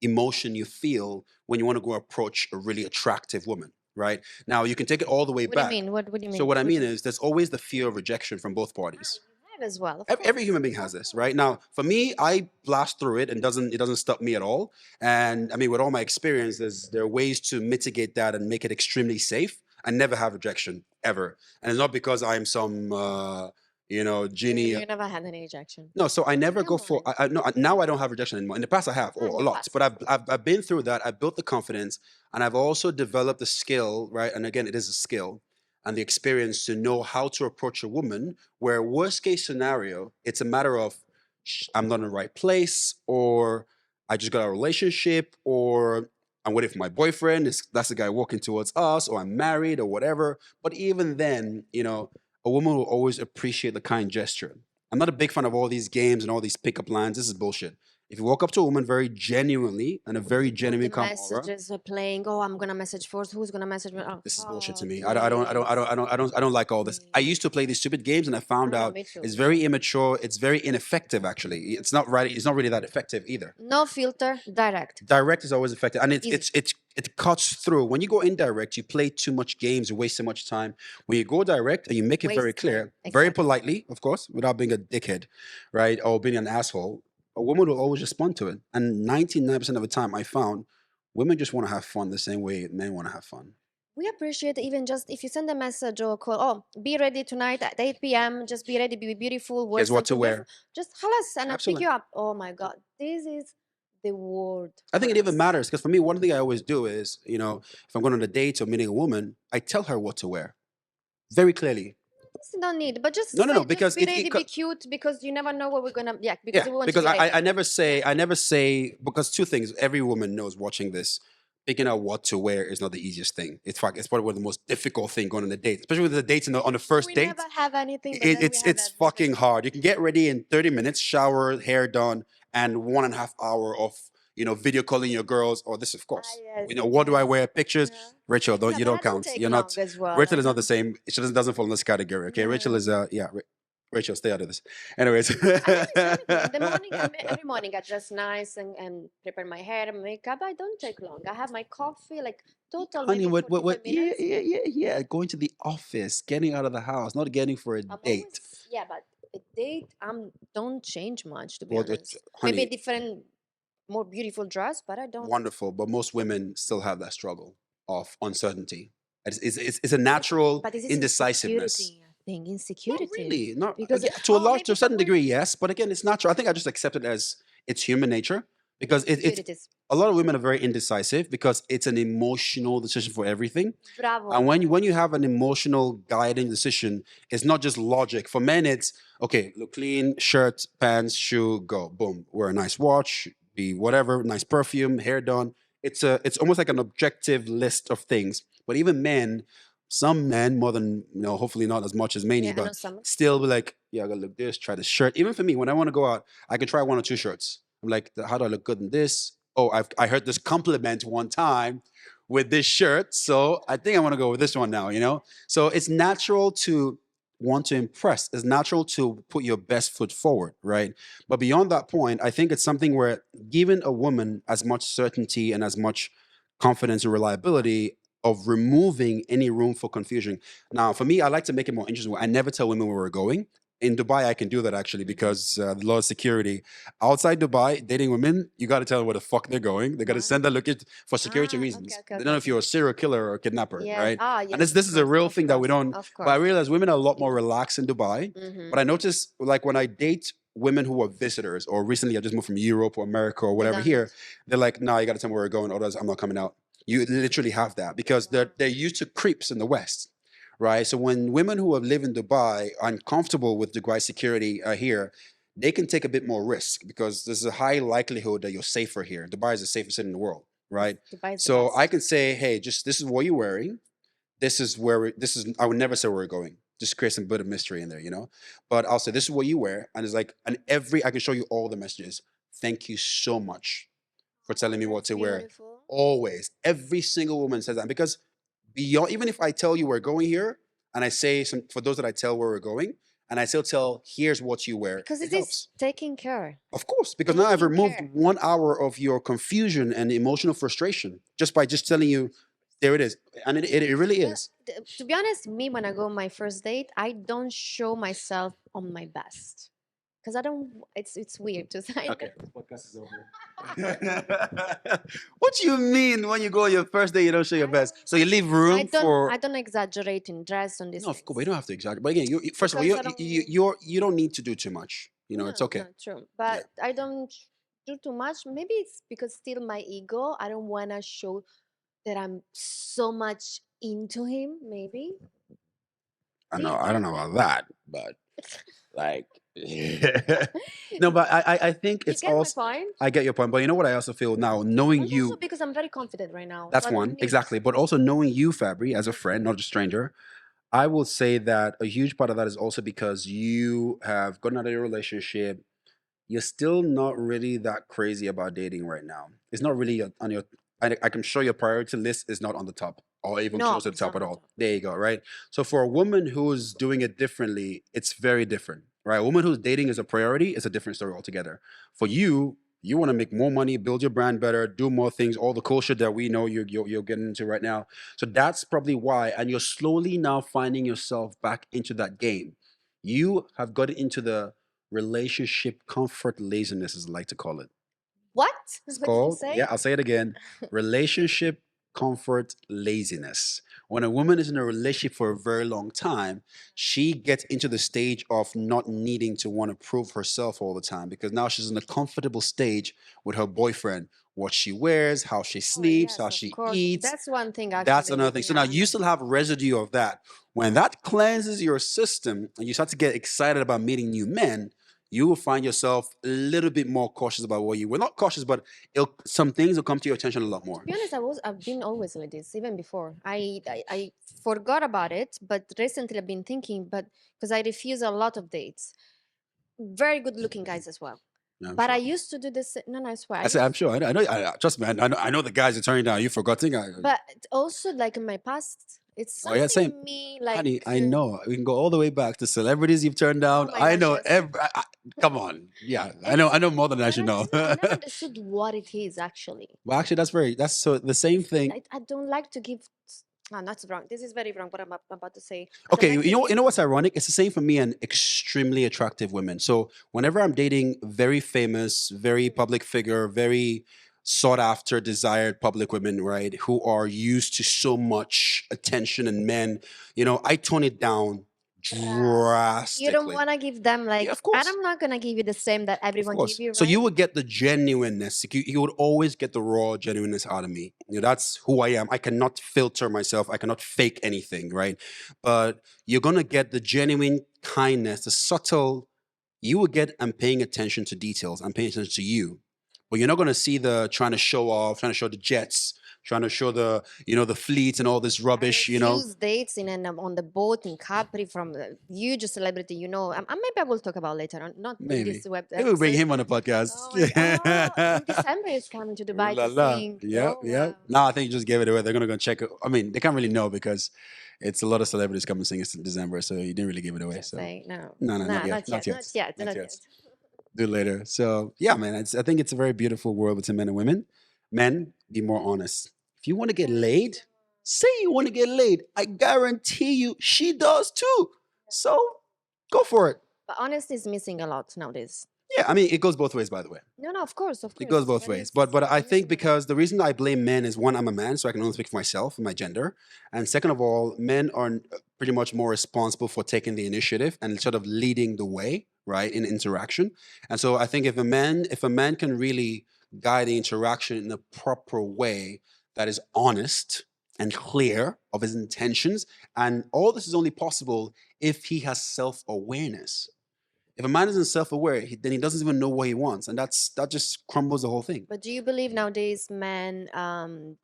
emotion you feel when you want to go approach a really attractive woman, right? Now you can take it all the way What do you back. mean? What do you So mean? what I What mean do is there's always the fear of rejection from both parties. you have as well, of Every course. human being has this, right? Now, for me, I blast through it and it doesn't stop me at all. And I mean, with all my experience, there are ways to mitigate that and make it extremely safe. I never have rejection ever, and it's not because I'm some Genie. You never had any rejection. No, so I never Come go for. on. No, now I don't have rejection anymore. In the past, I have, Ah, or in a the lot, past. but I've been through that. I built the confidence, and I've also developed the skill, right? And again, it is a skill and the experience to know how to approach a woman. Where worst case scenario, it's a matter of I'm not in the right place, or I just got a relationship, or I'm waiting for my boyfriend. That's the guy walking towards us, or I'm married, or whatever. But even then, a woman will always appreciate the kind gesture. I'm not a big fan of all these games and all these pickup lines. This is bullshit. If you walk up to a woman very genuinely and a very All the genuine calm aura, messages are playing. Oh, I'm gonna message first. Who's gonna message me? Oh, this is bullshit to oh, me. please, I don't like all this. I please. used to play these stupid games, and I found No, out me too. it's very immature. It's very ineffective. Actually, it's not right. It's not really that effective either. No filter, direct, Direct is always effective, and easy. it cuts through. When you go indirect, you play too much games, you waste so much time. When you go direct and you make it very Waste time. clear, very Exactly. politely, of course, without being a dickhead, right, or being an asshole, a woman will always respond to it. And 99% of the time, I found women just want to have fun the same way men want to have fun. We appreciate even just if you send a message or a call. Oh, be ready tonight at 8 p.m. Just be ready, be beautiful, wear Here's what to something beautiful. wear. Just halas and I pick Absolutely. you up. Oh my God, this is the word I for think it even us. matters because for me, one thing I always do is, if I'm going on a date or meeting a woman, I tell her what to wear very clearly. This you don't need, but just No, no, no, say, just because be ready, be cute, because you never know what we're gonna. Yeah, because yeah, we want to because be ready. I never Yeah. say because two things. Every woman knows watching this. Picking out what to wear is not the easiest thing. It's fact, it's probably one of the most difficult thing going on a date, especially with the dates on the first We date. never have anything, but then we have It's fucking everything. hard. You can get ready in 30 minutes, shower, hair done, and 1.5 hour of video calling your girls. Or this, of Ah, course. yes, What do I wear? Pictures. yeah, Rachel, don't yeah, you but don't I don't count. take You're long not. as well. Rachel is not the same. She doesn't fall in this category. Okay, Rachel No. is yeah. Rachel, stay out of this. Anyways. I don't take anything. In the morning, every morning I dress nice and prepare my hair and makeup. I don't take long. I have my coffee, like total Honey, maybe what? 45 Yeah, minutes. yeah, yeah, yeah. Going to the office, getting out of the house, not getting for a I'm date. always, yeah, but a date, don't change much, to be Well, honest. Maybe a honey, different, more beautiful dress, but I don't. wonderful, but most women still have that struggle of uncertainty. It's a But, natural but this is indecisiveness. insecurity, I think. Not Insecurity. really. Not Because, yeah, to a oh, large, to maybe a if I'm certain wearing degree, yes. But again, it's natural. I think I just accept it as it's human nature because it's insecurities. a lot of women are very indecisive because it's an emotional decision for everything. Bravo. And when you have an emotional guiding decision, it's not just logic. For men, it's okay, look clean, shirt, pants, shoe, go, boom. Wear a nice watch, be whatever, nice perfume, hair done. It's almost like an objective list of things. But even men, some men, more than hopefully not as much as many, Yeah, I know but some. still be like, yeah, I gotta look this, try this shirt. Even for me, when I want to go out, I can try one or two shirts. I'm like, how do I look good in this? Oh, I heard this compliment one time with this shirt. So I think I want to go with this one now. So it's natural to want to impress. It's natural to put your best foot forward, right? But beyond that point, I think it's something where giving a woman as much certainty and as much confidence and reliability of removing any room for confusion. Now, for me, I like to make it more interesting. I never tell women where we're going. In Dubai, I can do that actually Mhm. because the law of security. Outside Dubai, dating women, you got to tell them where the fuck they're going. They got to send Wow. that look at for security Ah, okay, reasons. okay, They okay, don't know if okay. you're a serial killer or a kidnapper, Yes. right? Ah, And yes, this of is a course, real of thing that we course, don't. of But I course. realize women are a lot more relaxed in Dubai. Mm-hmm. But I notice, like when I date women who are visitors, or recently I just moved from Europe or America or They whatever don't need. here, they're like, "No, you got to tell me where we're going, otherwise I'm not coming out." You literally have that because Wow. they're used to creeps in the West, right? So when women who have lived in Dubai are uncomfortable with Dubai security here, they can take a bit more risk because there's a high likelihood that you're safer here. Dubai is the safest city in the world, Yes, right? Dubai is the So I best. can say, hey, just this is what you're wearing. This is where this is. I would never say where we're going. Just create some bit of mystery in there. But I'll say this is what you wear, and it's like, and I can show you all the messages. Thank you so much for telling Oh, me what that's to wear. beautiful. Always, every single woman says that because beyond, even if I tell you we're going here, and I say some for those that I tell where we're going, and I still tell here's what you wear, Because it it is helps. taking care. Of course, because now I've Taking removed care. 1 hour of your confusion and emotional frustration just by just telling you, there it is, and it really Well, is. to be honest, me when I go on my first date, I don't show myself on my best. because I don't. It's weird to say. Okay, this podcast is over. What do you mean when you go on your first day, you don't show your best? So you leave room I for. don't exaggerate in dress on these No, of course, we things. don't have to exaggerate. But again, first of all, Because I don't. you don't need to do too much. It's No, okay. no, true. Yeah. But I don't do too much. Maybe it's because still my ego. I don't wanna show that I'm so much into him. Maybe. Do you I don't think know that? about that, but like, no, but I think You it's get my also. point? I get your point, but you know what I also feel now, knowing And also you. because I'm very confident right now, so That's I don't one need. exactly, but also knowing you, Fabry, as a friend, not a stranger. I will say that a huge part of that is also because you have gotten out of your relationship. You're still not really that crazy about dating right now. It's not really on your. I can show your priority list is not on the top or even No, close to the it's top not at my all. top. There you go, right? So for a woman who's doing it differently, it's very different, right? A woman who's dating is a priority is a different story altogether. For you, you want to make more money, build your brand better, do more things, all the cool shit that we know you're getting into right now. So that's probably why, and you're slowly now finding yourself back into that game. You have got into the relationship comfort laziness, as I like to call it. What? It's What did you called, say? yeah, I'll say it again, relationship comfort laziness. When a woman is in a relationship for a very long time, she gets into the stage of not needing to want to prove herself all the time because now she's in a comfortable stage with her boyfriend. What she wears, how she Oh sleeps, how yes, of she course. eats. That's one thing That's actually. another thing. So now Yeah. you still have residue of that. When that cleanses your system and you start to get excited about meeting new men, you will find yourself a little bit more cautious about what you were not cautious, but some things will come to your attention a lot To more. be honest, I've been always like this, even before. I forgot about it, but recently I've been thinking, but because I refuse a lot of dates. Very good looking guys as well. Yeah, I'm But I sure. used to do this. No, no, I swear. I I said, I'm used. sure. I know. Trust me. I know the guys are turning down. You forgetting. But also, like in my past, it's Oh yeah, something same. in me. Like, Honey, I know. We can go all the way back to celebrities you've turned oh down. my I gosh, know. yes. Come on. Yeah, I know. It's I know more than I should know. I never understood what it is actually. Well, actually, that's so the same thing. I don't like to give. Ah, that's wrong. This is very wrong. What I'm about to say. I don't Okay, like to you give. know what's ironic? It's the same for me and extremely attractive women. So whenever I'm dating very famous, very public figure, very sought after, desired public women, right, who are used to so much attention and men, I tone it down You don't drastically. want to give them Yeah, like. of course. I'm not gonna give you the same that Of everyone give course. you, So right? you would get the genuineness. You would always get the raw genuineness out of me. That's who I am. I cannot filter myself. I cannot fake anything, right? But you're gonna get the genuine kindness, the subtle. You will get. I'm paying attention to details. I'm paying attention to you. But you're not gonna see the trying to show off, trying to show the jets, trying to show the fleets and all this I rubbish. refuse dates in on the boat in Capri from a huge celebrity. Maybe I will talk about later on, not in Maybe. this web Maybe we'll bring episode. him on the podcast. Oh my god! Oh, in December is coming to Ooh Dubai la to la. sing. Yep, Oh yep. wow! No, I think you just gave it away. They're gonna go check it. I mean, they can't really know because it's a lot of celebrities coming sing in December, so you didn't really give it away. Just So say no, no, no, not no, yet, not not yet, yet, not yet, not not yet. yet. Do it later. So yeah, man, I think it's a very beautiful world between men and women. Men, be more honest. If you want to get laid, say you want to get laid. I guarantee you, she does too. So go for it. But honesty is missing a lot nowadays. Yeah, I mean, it goes both ways, by the way. No, no, of course, of It goes course. both But ways. it's But I think missing a lot. because the reason I blame men is one, I'm a man, so I can only speak for myself and my gender. And second of all, men are pretty much more responsible for taking the initiative and sort of leading the way, right, in interaction. And so I think if a man can really guide the interaction in a proper way that is honest and clear of his intentions, and all this is only possible if he has self-awareness. If a man isn't self-aware, then he doesn't even know what he wants, and that just crumbles the whole thing. But do you believe nowadays men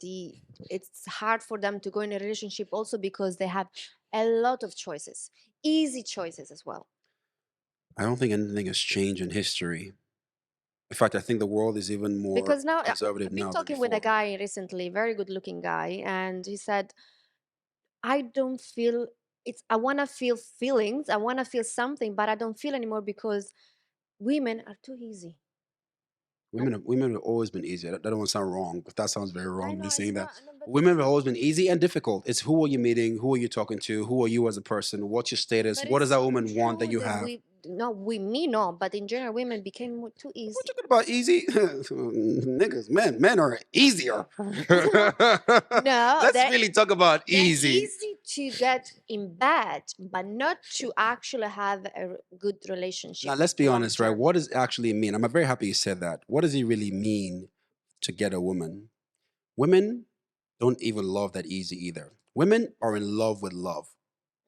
it's hard for them to go in a relationship also because they have a lot of choices, easy choices as well. I don't think anything has changed in history. In fact, I think the world is even more Because now conservative I've been now than talking with a before. guy recently, very good looking guy, and he said, I don't feel I want to feel feelings, I want to feel something, but I don't feel anymore because women are too easy. Women have always been easy. That don't sound wrong, but that sounds very I wrong, know me it's saying that. not, no, but Women have always been easy and difficult. It's who are you meeting? Who are you talking to? Who are you as a person? What's your status? but What it's does that so woman want that true you that have? no, we me no, but in general, women became too We're easy. talking about easy niggas. Men are easier. No, Let's really talk about they're easy. easy to get in bed, but not to actually have a good Now, relationship let's be long honest, right? term. What does it actually mean? I'm very happy you said that. What does it really mean to get a woman? Women don't even love that easy either. Women are in love with love.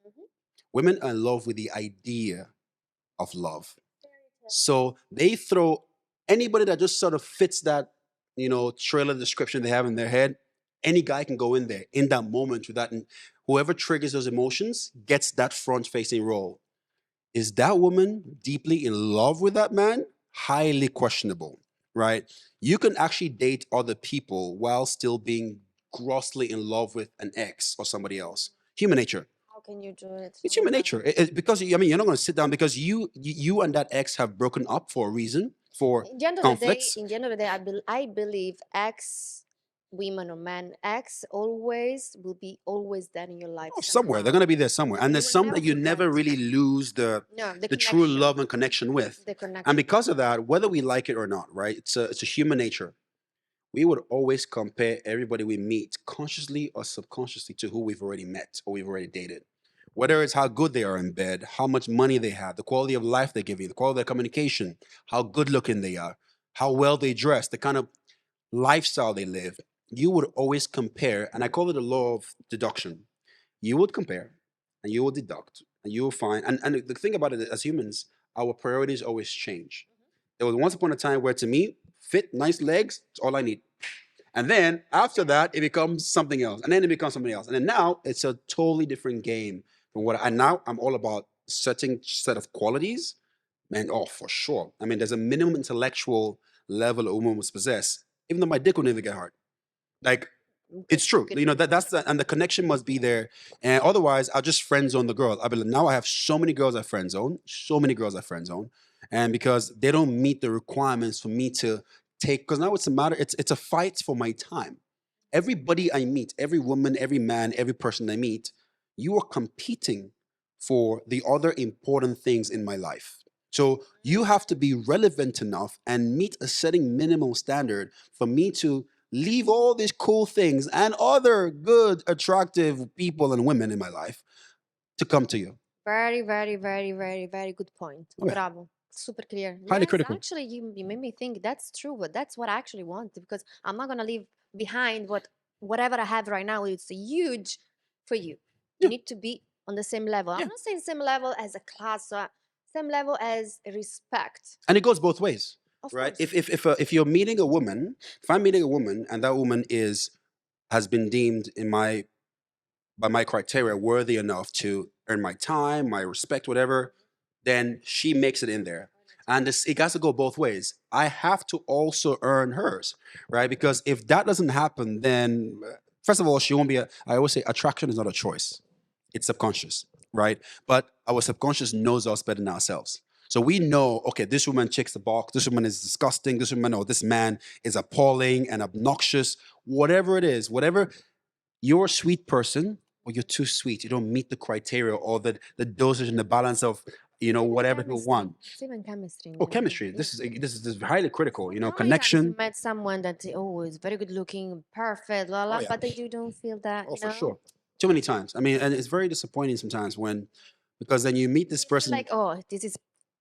Mhm. Women are in love with the idea of love. Fairy So they throw anybody that just sort of fits that, trailer description they have in their head. Any guy can go in there in that moment with that, and whoever triggers those emotions gets that front-facing role. Is that woman deeply in love with that man? Highly questionable, right? You can actually date other people while still being grossly in love with an ex or somebody else. Human nature. How can you do it? It's Oh my human god. nature. Because I mean, you're not going to sit down because you and that ex have broken up for a reason, for In the end of the day, conflicts. I believe ex women or men, ex always will be always there in your life Oh, somewhere they're somehow. going to be there somewhere, and You there's will some never that you forget. never really lose No, the the true connection. love and connection with, The and connection. because of that, whether we like it or not, right? It's a human nature. We would always compare everybody we meet, consciously or subconsciously, to who we've already met or we've already dated. Whether it's how good they are in bed, how much money they have, the quality of life they give you, the quality of their communication, how good looking they are, how well they dress, the kind of lifestyle they live, you would always compare. And I call it a law of deduction. You would compare and you will deduct and you will find. And the thing about it is, as humans, our priorities always change. There was once upon a time where to me, fit, nice legs, it's all I need. And then after that, it becomes something else. And then it becomes something else. And then now it's a totally different game from what and now I'm all about certain set of qualities. Man, oh, for sure. I mean, there's a minimum intellectual level a woman must possess, even though my dick will never get hard. Like, Good, it's true. good. You know, that's the, and the connection must be there. And otherwise, I'll just friend zone the girl. I'll be like, now I have so many girls I friend zone, so many girls I friend zone. And because they don't meet the requirements for me to take, because now it's a matter, it's a fight for my time. Everybody I meet, every woman, every man, every person I meet, you are competing for the other important things in my life. So you have to be relevant enough and meet a setting minimal standard for me to leave all these cool things and other good, attractive people and women in my life to come to you. Very, very, very, very, very good point. Okay. Bravo. Super clear. Highly Yes, critical. actually, you made me think that's true, but that's what I actually want because I'm not gonna leave behind whatever I have right now. It's huge for you. You Yeah. need to be on the same level. I'm Yeah. not saying same level as a class, same level as respect. And it goes both ways, Of right? course. If you're meeting a woman, if I'm meeting a woman and that woman has been deemed in my by my criteria worthy enough to earn my time, my respect, whatever, then she makes it in there. And it has to go both ways. I have to also earn hers, right? Because if that doesn't happen, then first of all, she won't be. I always say attraction is not a choice; it's subconscious, right? But our subconscious knows us better than ourselves. So we know, okay, this woman checks the box. This woman is disgusting. This woman or this man is appalling and obnoxious. Whatever it is, whatever you're a sweet person or you're too sweet. You don't meet the criteria or the dosage and the balance of It's even whatever people chemistry. want. It's even chemistry in Oh, the end. chemistry. Yeah. This is highly critical. How many times you Connection. met someone that is very good looking, perfect, la Oh la, yeah. but that you don't feel that, Oh, you for know? sure. Too many times. I mean, and it's very disappointing sometimes when because then you meet this You feel person. like, oh, this is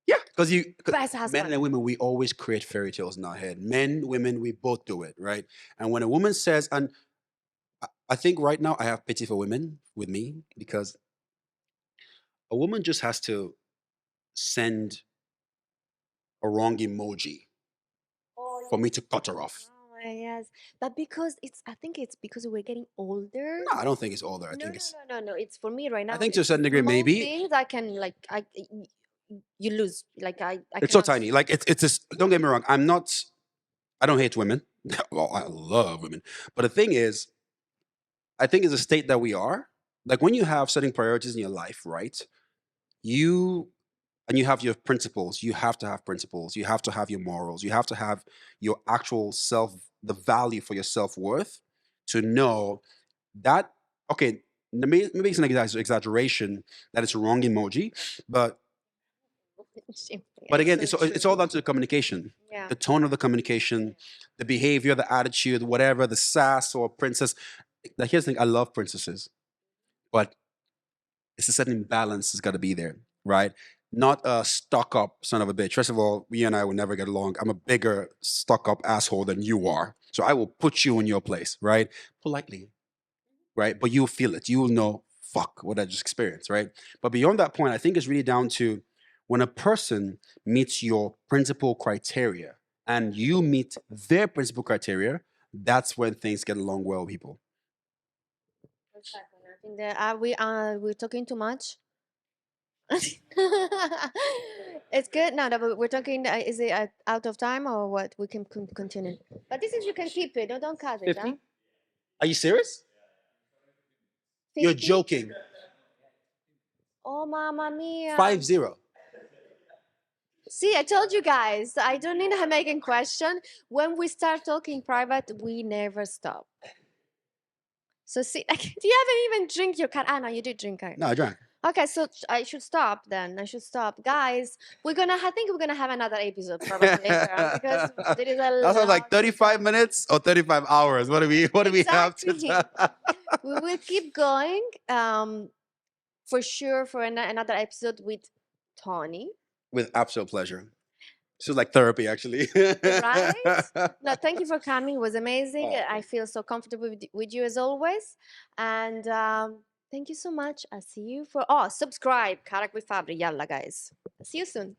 Yeah, because best men husband. and women, we always create fairy tales in our head. Men, women, we both do it, right? And when a woman says, and I think right now I have pity for women with me because a woman just has to send a wrong emoji Oh for me yes. to cut her off. Oh my yes. But because I think it's because we're getting older. No, I don't think it's older. I No, think no, it's. no, no, no. It's for me right I now. think to a It's certain degree, small maybe things I can like you lose. Like I it's so cannot. tiny. Like it's just. Don't get me wrong. I'm not. I don't hate women. Well, I love women. But the thing is, I think it's a state that we are. Like when you have certain priorities in your life, right? You and you have your principles. You have to have principles. You have to have your morals. You have to have your actual self, the value for your self worth, to know that okay, maybe it's an exaggeration that it's a wrong emoji, but But again, So it's true. all down to the communication, Yeah. the tone of the communication, the behavior, the attitude, whatever, the sass or princess. Like here's the thing: I love princesses, but it's a certain balance that's got to be there, right? Not a stuck up son of a bitch. First of all, you and I will never get along. I'm a bigger stuck up asshole than you are, so I will put you in your place, right? Politely, right? But you'll feel it. You will know, fuck, what I just experienced, right? But beyond that point, I think it's really down to when a person meets your principal criteria and you meet their principal criteria, that's when things get along well, people. Exactly. I think that we're talking too much. It's good now that we're talking. Is it out of time or what? We can continue. But this is you can keep it. Don't cut it. Huh? 50? Are you serious? You're 50? joking. Oh, mamma mia. 5-0. See, I told you guys. I don't need to make a question. When we start talking private, we never stop. So see, like, do you haven't even drink your cat? Ah, no, you did drink it. No, I drank. Okay, so I should stop then. I should stop, guys. I think we're gonna have another episode probably later because there is a That sounds like lot to 35 talk. minutes or 35 hours. What do we have to Exactly. We will keep going. For sure for another episode with Tony. With absolute pleasure. This is like therapy, actually. Right? No, thank you for coming. It was amazing. I feel so comfortable with you as always. And thank you so much. I'll see you for subscribe. Karak with Fabri. Yalla guys. See you soon.